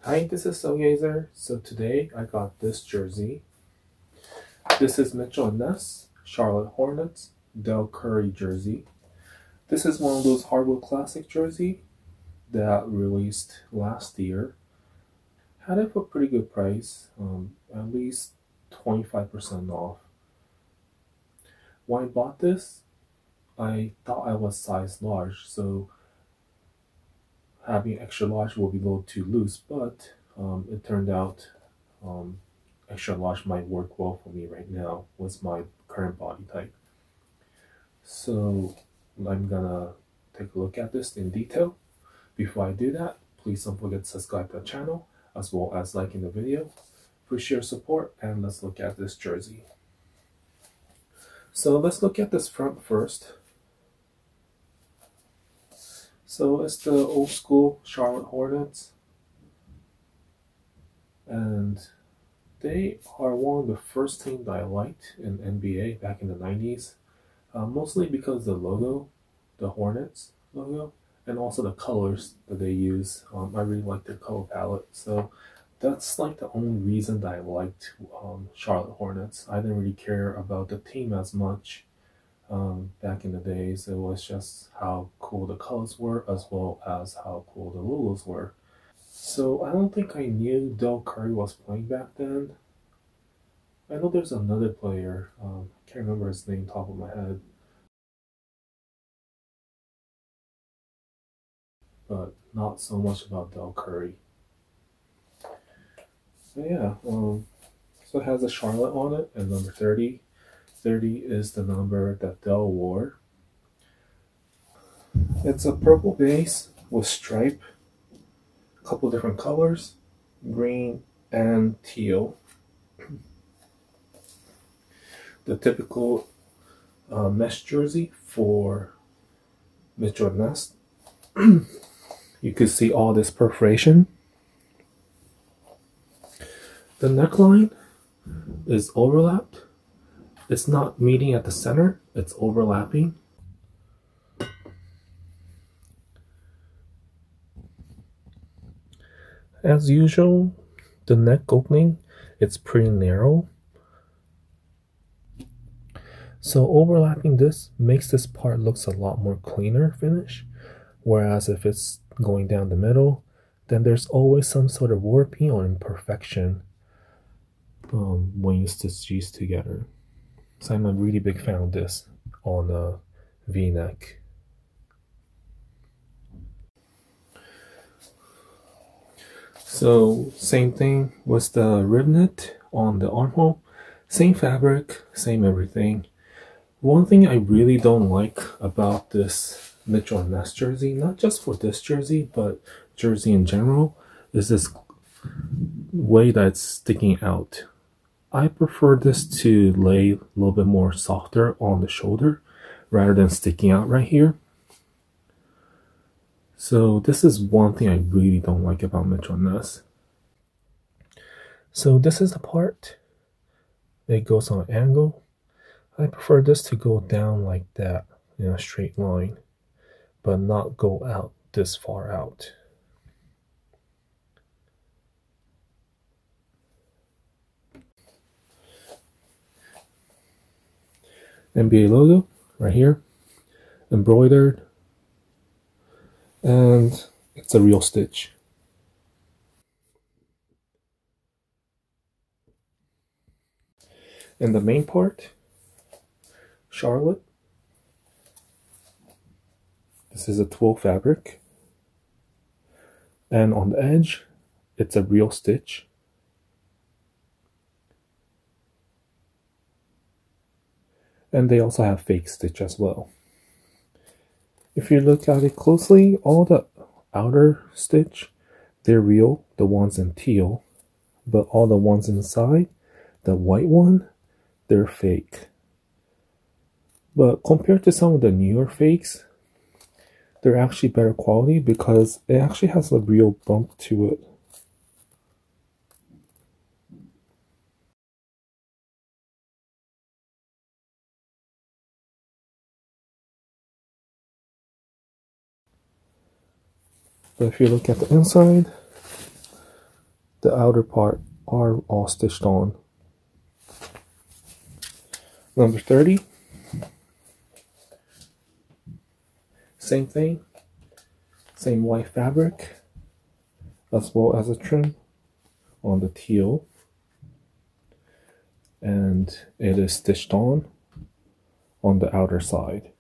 Hi, this is Sogazer. So today I got this jersey. This is Mitchell and Ness, Charlotte Hornets Dell Curry jersey. This is one of those hardwood classic jersey that released last year. Had it for a pretty good price, at least 25% off. When I bought this, I thought I was size large, so having extra large will be a little too loose, but it turned out um, extra large might work well for me right now with my current body type. So I'm gonna take a look at this in detail. Before I do that, please don't forget to subscribe to the channel as well as liking the video. Appreciate your support, and let's look at this jersey. So let's look at this front first. So it's the old school Charlotte Hornets, and they are one of the first teams that I liked in NBA back in the 90s, mostly because the logo, the Hornets logo, and also the colors that they use. I really like their color palette, so that's like the only reason that I liked Charlotte Hornets. I didn't really care about the team as much back in the days. It was just how cool the colors were as well as how cool the logos were. So I don't think I knew Del Curry was playing back then. I know there's another player, can't remember his name top of my head, but not so much about Del Curry. So yeah, so it has a Charlotte on it and number 30. 30 is the number that Dell wore. It's a purple base with stripe, a couple different colors, green and teal. The typical mesh jersey for Mitchell and Ness. You could see all this perforation. The neckline is overlapped. It's not meeting at the center, it's overlapping. As usual, the neck opening, it's pretty narrow. So overlapping this makes this part looks a lot more cleaner finish. Whereas if it's going down the middle, then there's always some sort of warping or imperfection when you stitch these together. So I'm a really big fan of this on a V-neck. So same thing with the ribnet on the armhole. Same fabric, same everything. One thing I really don't like about this Mitchell & Ness jersey, not just for this jersey, but jersey in general, is this way that it's sticking out. I prefer this to lay a little bit more softer on the shoulder rather than sticking out right here. So this is one thing I really don't like about Mitchell & Ness. So this is the part. It goes on an angle. I prefer this to go down like that in a straight line, but not go out this far out. NBA logo right here, embroidered, and it's a real stitch. And the main part, Charlotte. This is a twill fabric, and on the edge, it's a real stitch. And they also have fake stitch as well. If you look at it closely, all the outer stitch, they're real, the ones in teal, but all the ones inside, the white one, they're fake. But compared to some of the newer fakes, they're actually better quality because it actually has a real bump to it. But if you look at the inside, The outer part are all stitched on. Number 30. Same thing. Same white fabric, as well as a trim on the teal. And it is stitched on the outer side.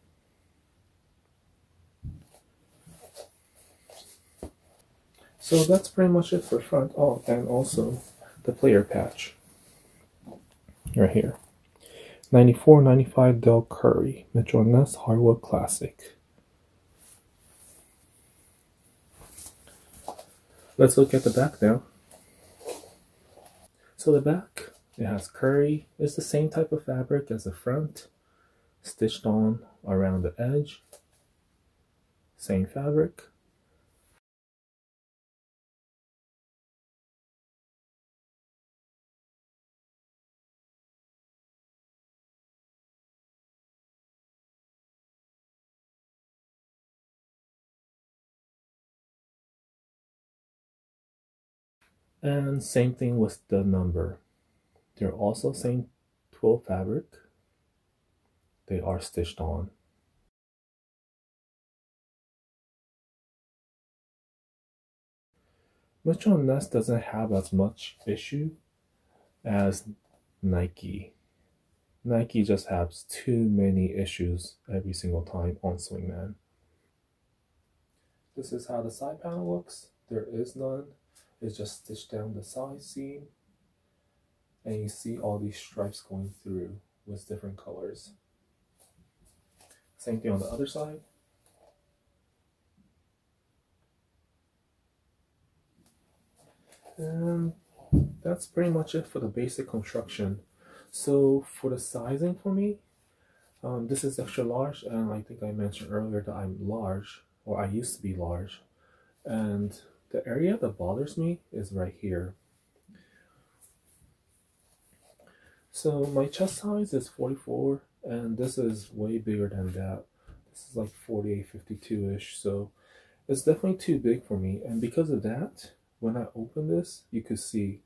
So that's pretty much it for front. Oh, and also the player patch right here. 94-95 Dell Curry Metro Ness Hardwood Classic. Let's look at the back now. So the back, it has Curry. It's the same type of fabric as the front, stitched on around the edge. Same fabric. And same thing with the number. They're also same twill fabric. They are stitched on. Metro Ness doesn't have as much issue as Nike. Nike just has too many issues every single time on Swingman. This is how the side panel looks. There is none. It's just stitched down the side seam. And you see all these stripes going through with different colors. Same thing on the other side. And that's pretty much it for the basic construction. So for the sizing for me, this is extra large, and I think I mentioned earlier that I'm large, or I used to be large. And the area that bothers me is right here. So my chest size is 44, and this is way bigger than that. This is like 48, 52-ish, so it's definitely too big for me. And because of that, when I open this, you could see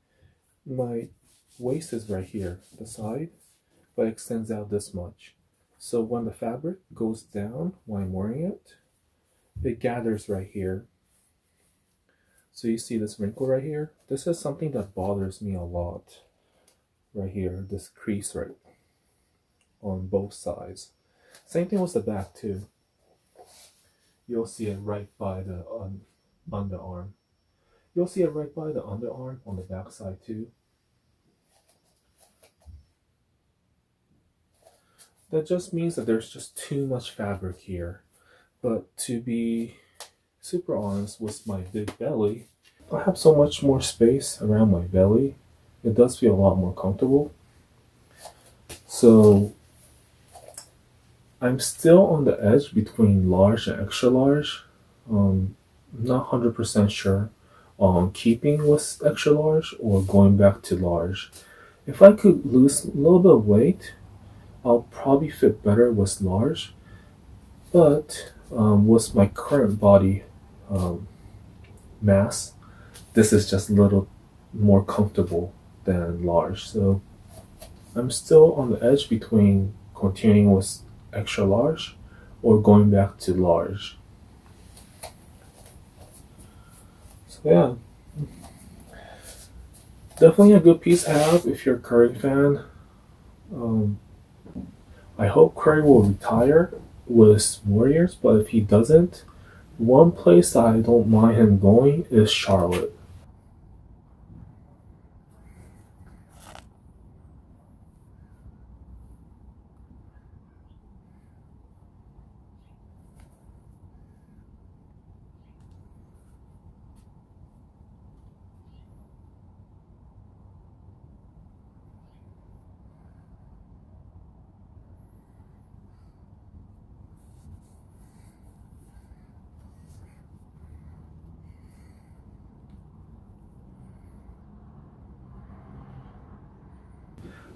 my waist is right here, the side, but it extends out this much. So when the fabric goes down when I'm wearing it, it gathers right here. So you see this wrinkle right here? This is something that bothers me a lot. Right here, this crease right on both sides. Same thing with the back too. You'll see it right by the underarm. You'll see it right by the underarm on the back side too. That just means that there's just too much fabric here. But to be super honest, with my big belly, I have so much more space around my belly. It does feel a lot more comfortable. So I'm still on the edge between large and extra large. Not 100% sure on keeping with extra large or going back to large. If I could lose a little bit of weight, I'll probably fit better with large. But with my current body mass, this is just a little more comfortable than large. So I'm still on the edge between continuing with extra large or going back to large. So yeah, definitely a good piece to have if you're a Curry fan. I hope Curry will retire with Warriors, but if he doesn't, one place that I don't mind him going is Charlotte.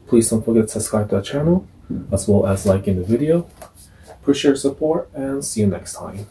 Please don't forget to subscribe to our channel, as well as liking the video. Appreciate your support, and see you next time.